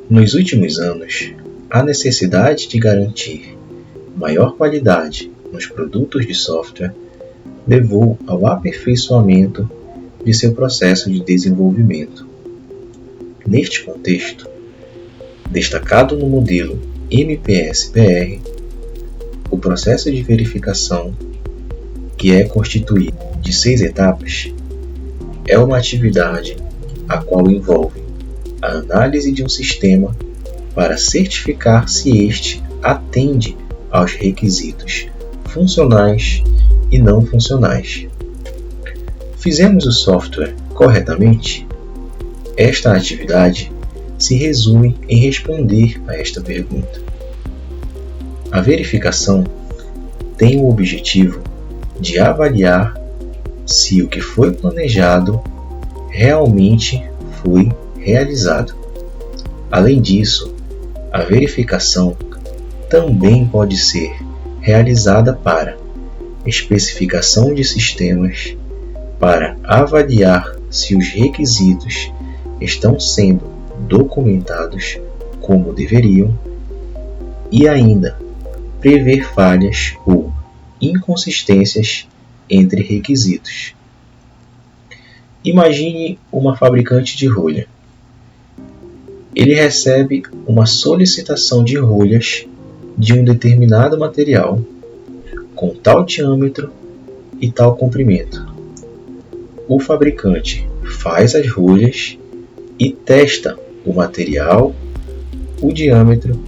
Nos últimos anos, a necessidade de garantir maior qualidade nos produtos de software levou ao aperfeiçoamento de seu processo de desenvolvimento. Neste contexto, destacado no modelo MPS-PR, o processo de verificação, que é constituído de 6 etapas, é uma atividade a qual envolve a análise de um sistema para certificar se este atende aos requisitos funcionais e não funcionais. Fizemos o software corretamente? Esta atividade se resume em responder a esta pergunta. A verificação tem o objetivo de avaliar se o que foi planejado realmente foi realizado. Além disso, a verificação também pode ser realizada para especificação de sistemas, para avaliar se os requisitos estão sendo documentados como deveriam e ainda prever falhas ou inconsistências entre requisitos. Imagine uma fabricante de rolha. Ele recebe uma solicitação de rolhas de um determinado material com tal diâmetro e tal comprimento. O fabricante faz as rolhas e testa o material, o diâmetro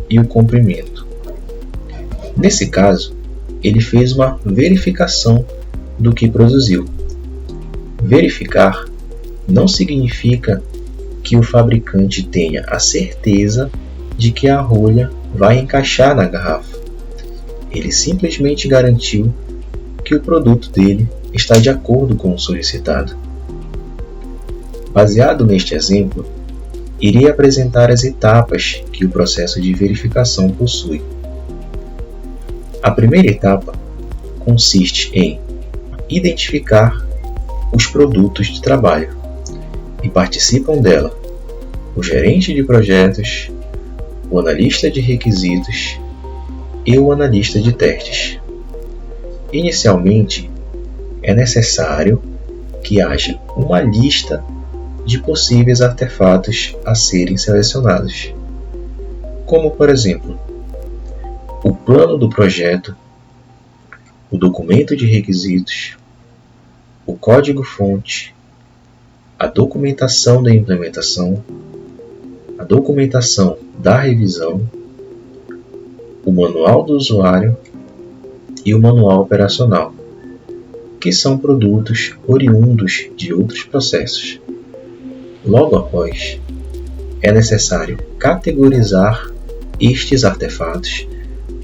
e o comprimento. Nesse caso, ele fez uma verificação do que produziu. Verificar não significa que o fabricante tenha a certeza de que a rolha vai encaixar na garrafa. Ele simplesmente garantiu que o produto dele está de acordo com o solicitado. Baseado neste exemplo, irei apresentar as etapas que o processo de verificação possui. A primeira etapa consiste em identificar os produtos de trabalho e participam dela o gerente de projetos, o analista de requisitos e o analista de testes. Inicialmente, é necessário que haja uma lista de possíveis artefatos a serem selecionados, como, por exemplo, o plano do projeto, o documento de requisitos, o código-fonte, a documentação da implementação, a documentação da revisão, o manual do usuário e o manual operacional, que são produtos oriundos de outros processos. Logo após, é necessário categorizar estes artefatos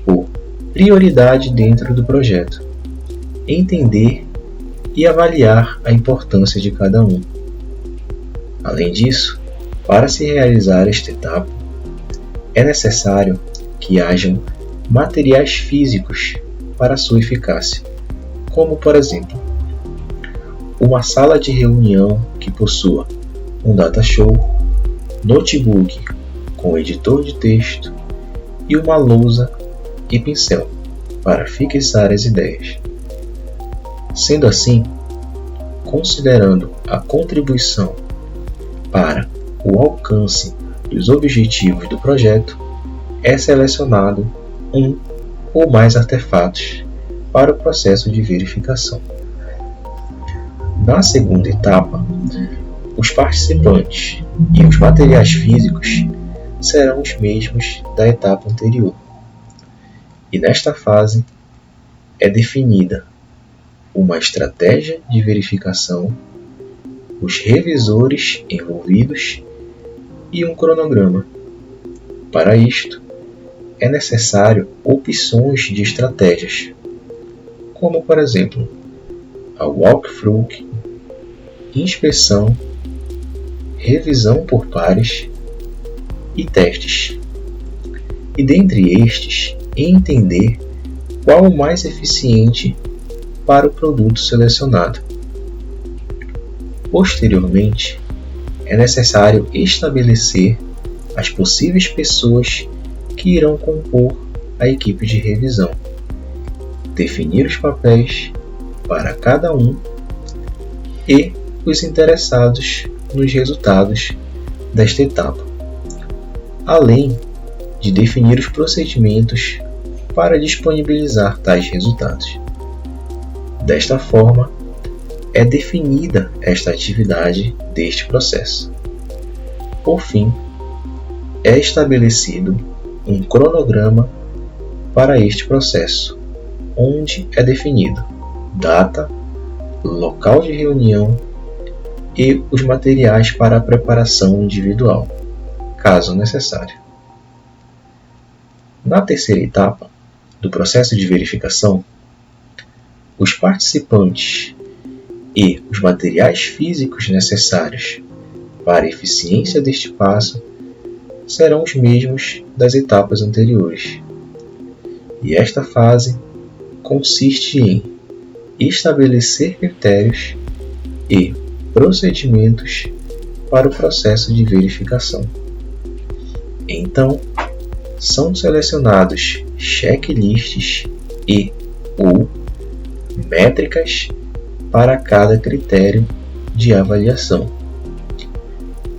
por prioridade dentro do projeto, entender e avaliar a importância de cada um. Além disso, para se realizar esta etapa, é necessário que hajam materiais físicos para sua eficácia, como, por exemplo, uma sala de reunião que possua um data show, notebook com editor de texto e uma lousa e pincel para fixar as ideias. Sendo assim, considerando a contribuição para o alcance dos objetivos do projeto, é selecionado um ou mais artefatos para o processo de verificação. Na segunda etapa, os participantes e os materiais físicos serão os mesmos da etapa anterior. E nesta fase é definida uma estratégia de verificação, os revisores envolvidos e um cronograma. Para isto, é necessário opções de estratégias, como, por exemplo, a walkthrough, inspeção, revisão por pares e testes. E dentre estes, entender qual o mais eficiente para o produto selecionado. Posteriormente, é necessário estabelecer as possíveis pessoas que irão compor a equipe de revisão, definir os papéis para cada um e os interessados nos resultados desta etapa, além de definir os procedimentos para disponibilizar tais resultados. Desta forma, é definida esta atividade deste processo. Por fim, é estabelecido um cronograma para este processo, onde é definido data, local de reunião e os materiais para a preparação individual, caso necessário. Na terceira etapa do processo de verificação, os participantes e os materiais físicos necessários para a eficiência deste passo serão os mesmos das etapas anteriores. E esta fase consiste em estabelecer critérios e procedimentos para o processo de verificação. Então, são selecionados checklists e ou métricas para cada critério de avaliação.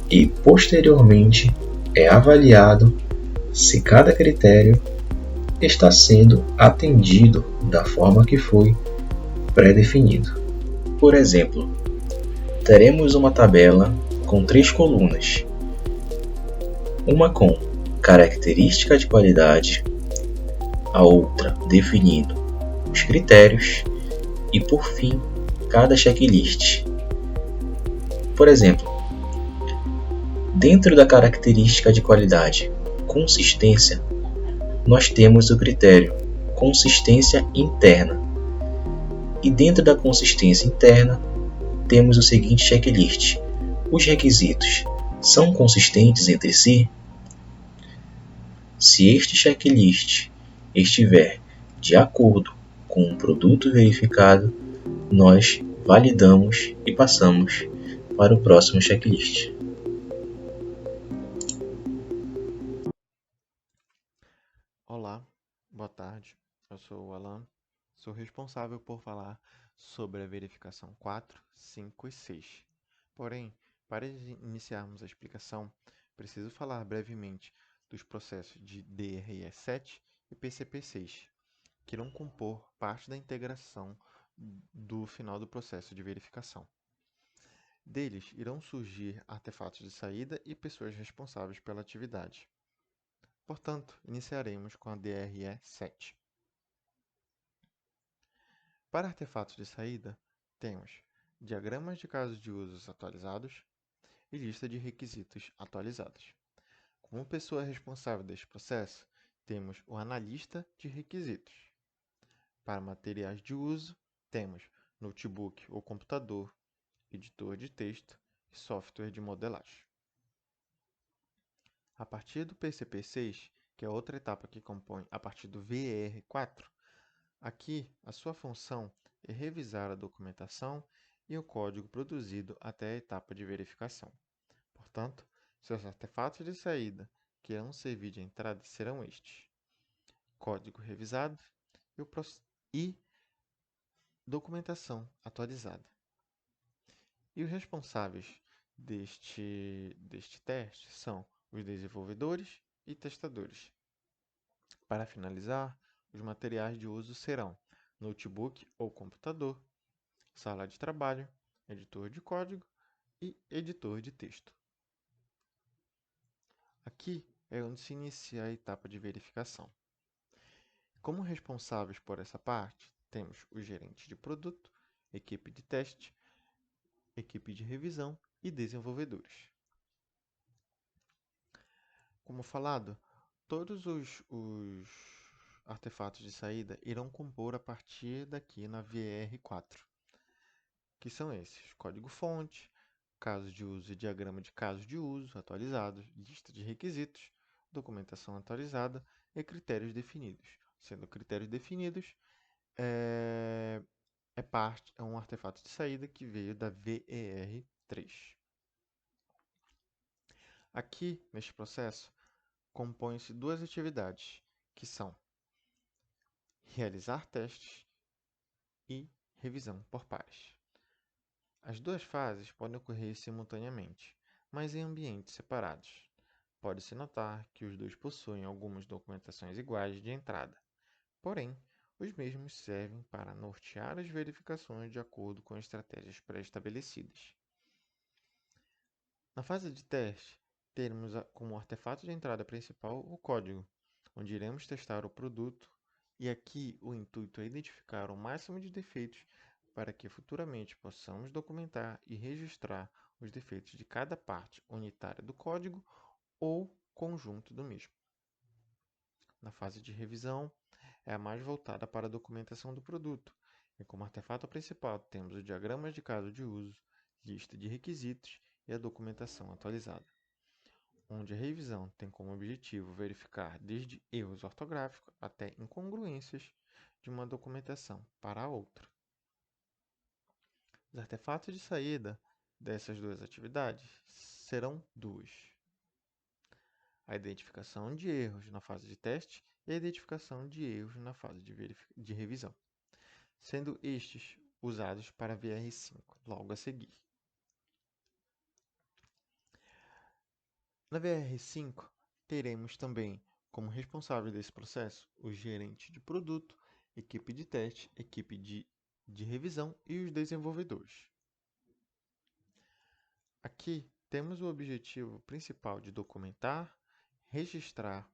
E, posteriormente, é avaliado se cada critério está sendo atendido da forma que foi pré-definido. Por exemplo, teremos uma tabela com 3 colunas, uma com característica de qualidade, a outra definindo os critérios e, por fim, cada checklist. Por exemplo, dentro da característica de qualidade consistência, nós temos o critério consistência interna. E dentro da consistência interna, temos o seguinte checklist: os requisitos são consistentes entre si? Se este checklist estiver de acordo com o produto verificado, nós validamos e passamos para o próximo checklist. Olá, boa tarde. Eu sou o Alan. Sou responsável por falar sobre a verificação 4, 5 e 6. Porém, para iniciarmos a explicação, preciso falar brevemente dos processos de DRE 7 e PCP 6, que irão compor parte da integração do final do processo de verificação. Deles irão surgir artefatos de saída e pessoas responsáveis pela atividade. Portanto, iniciaremos com a DRE 7. Para artefatos de saída, temos diagramas de casos de usos atualizados e lista de requisitos atualizados. Como pessoa responsável deste processo, temos o analista de requisitos. Para materiais de uso, temos notebook ou computador, editor de texto e software de modelagem. A partir do PCP-6, que é outra etapa que compõe a partir do VR4, aqui a sua função é revisar a documentação e o código produzido até a etapa de verificação. Portanto, seus artefatos de saída que irão servir de entrada serão estes: código revisado e documentação atualizada. E os responsáveis deste teste são os desenvolvedores e testadores. Para finalizar, os materiais de uso serão notebook ou computador, sala de trabalho, editor de código e editor de texto. Aqui é onde se inicia a etapa de verificação. Como responsáveis por essa parte, temos o gerente de produto, equipe de teste, equipe de revisão e desenvolvedores. Como falado, todos os artefatos de saída irão compor a partir daqui na VR4, que são esses: código-fonte, casos de uso e diagrama de casos de uso atualizados, lista de requisitos, documentação atualizada e critérios definidos. Sendo critérios definidos, é um artefato de saída que veio da VER3. Aqui, neste processo, compõem-se duas atividades, que são realizar testes e revisão por pares. As duas fases podem ocorrer simultaneamente, mas em ambientes separados. Pode-se notar que os dois possuem algumas documentações iguais de entrada, porém, os mesmos servem para nortear as verificações de acordo com estratégias pré-estabelecidas. Na fase de teste, teremos como artefato de entrada principal o código, onde iremos testar o produto, e aqui o intuito é identificar o máximo de defeitos para que futuramente possamos documentar e registrar os defeitos de cada parte unitária do código ou conjunto do mesmo. Na fase de revisão, é a mais voltada para a documentação do produto, e como artefato principal temos o diagrama de caso de uso, lista de requisitos e a documentação atualizada, onde a revisão tem como objetivo verificar desde erros ortográficos até incongruências de uma documentação para a outra. Os artefatos de saída dessas duas atividades serão duas: a identificação de erros na fase de teste e a identificação de erros na fase de revisão, sendo estes usados para VR5 logo a seguir. Na VR5, teremos também como responsável desse processo o gerente de produto, equipe de teste, equipe de revisão e os desenvolvedores. Aqui temos o objetivo principal de documentar, registrar,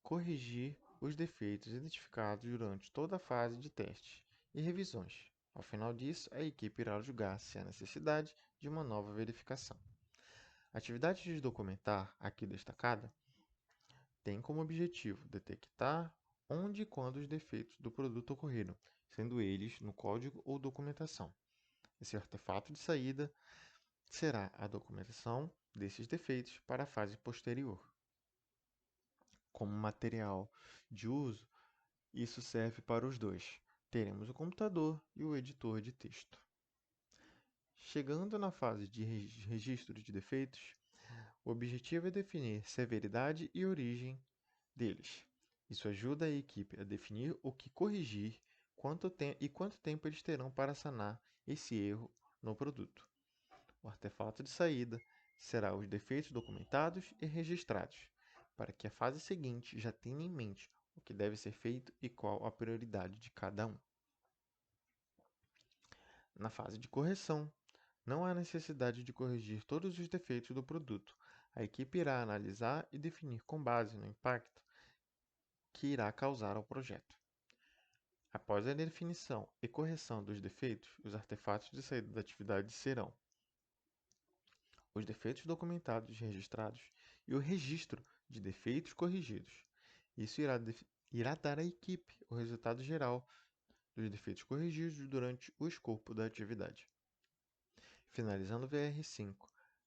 corrigir os defeitos identificados durante toda a fase de teste e revisões. Ao final disso, a equipe irá julgar se há necessidade de uma nova verificação. A atividade de documentar, aqui destacada, tem como objetivo detectar onde e quando os defeitos do produto ocorreram, sendo eles no código ou documentação. Esse artefato de saída será a documentação desses defeitos para a fase posterior. Como material de uso, isso serve para os dois. Teremos o computador e o editor de texto. Chegando na fase de registro de defeitos, o objetivo é definir severidade e origem deles. Isso ajuda a equipe a definir o que corrigir quanto tempo eles terão para sanar esse erro no produto. O artefato de saída será os defeitos documentados e registrados, para que a fase seguinte já tenha em mente o que deve ser feito e qual a prioridade de cada um. Na fase de correção, não há necessidade de corrigir todos os defeitos do produto. A equipe irá analisar e definir com base no impacto que irá causar ao projeto. Após a definição e correção dos defeitos, os artefatos de saída da atividade serão os defeitos documentados e registrados e o registro de defeitos corrigidos. Isso irá dar à equipe o resultado geral dos defeitos corrigidos durante o escopo da atividade. Finalizando o VR5,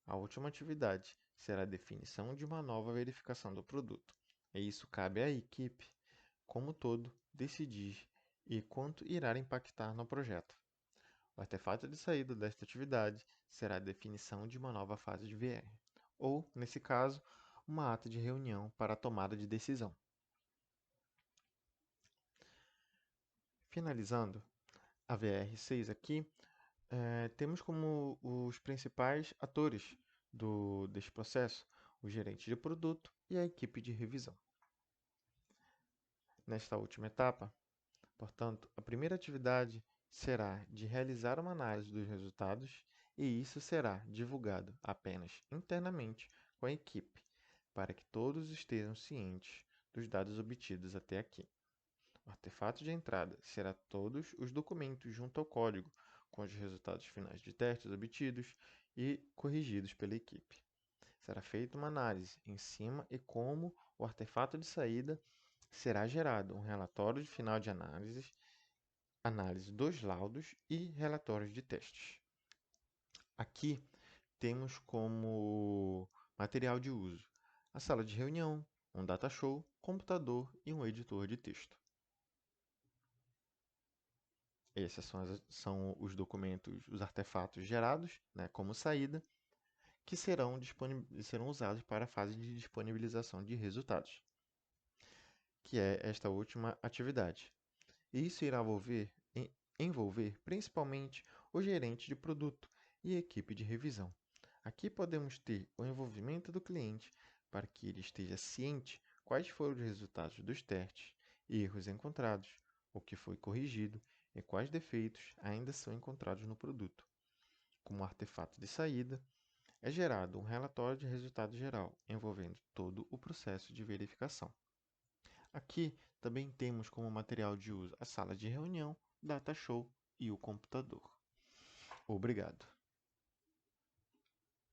a última atividade será a definição de uma nova verificação do produto. E isso cabe à equipe, como todo, decidir e quanto irá impactar no projeto. O artefato de saída desta atividade será a definição de uma nova fase de VR, ou, nesse caso, uma ata de reunião para a tomada de decisão. Finalizando a VR6 aqui, temos como os principais atores deste processo o gerente de produto e a equipe de revisão. Nesta última etapa, portanto, a primeira atividade será de realizar uma análise dos resultados e isso será divulgado apenas internamente com a equipe, para que todos estejam cientes dos dados obtidos até aqui. O artefato de entrada será todos os documentos junto ao código, com os resultados finais de testes obtidos e corrigidos pela equipe. Será feita uma análise em cima e como o artefato de saída será gerado um relatório de final de análise dos laudos e relatórios de testes. Aqui temos como material de uso a sala de reunião, um data show, computador e um editor de texto. Esses são os documentos, os artefatos gerados, como saída, que serão usados para a fase de disponibilização de resultados, que é esta última atividade. E isso irá envolver principalmente o gerente de produto e a equipe de revisão. Aqui podemos ter o envolvimento do cliente para que ele esteja ciente quais foram os resultados dos testes, erros encontrados, o que foi corrigido e quais defeitos ainda são encontrados no produto. Como artefato de saída, é gerado um relatório de resultado geral, envolvendo todo o processo de verificação. Aqui também temos como material de uso a sala de reunião, data show e o computador. Obrigado.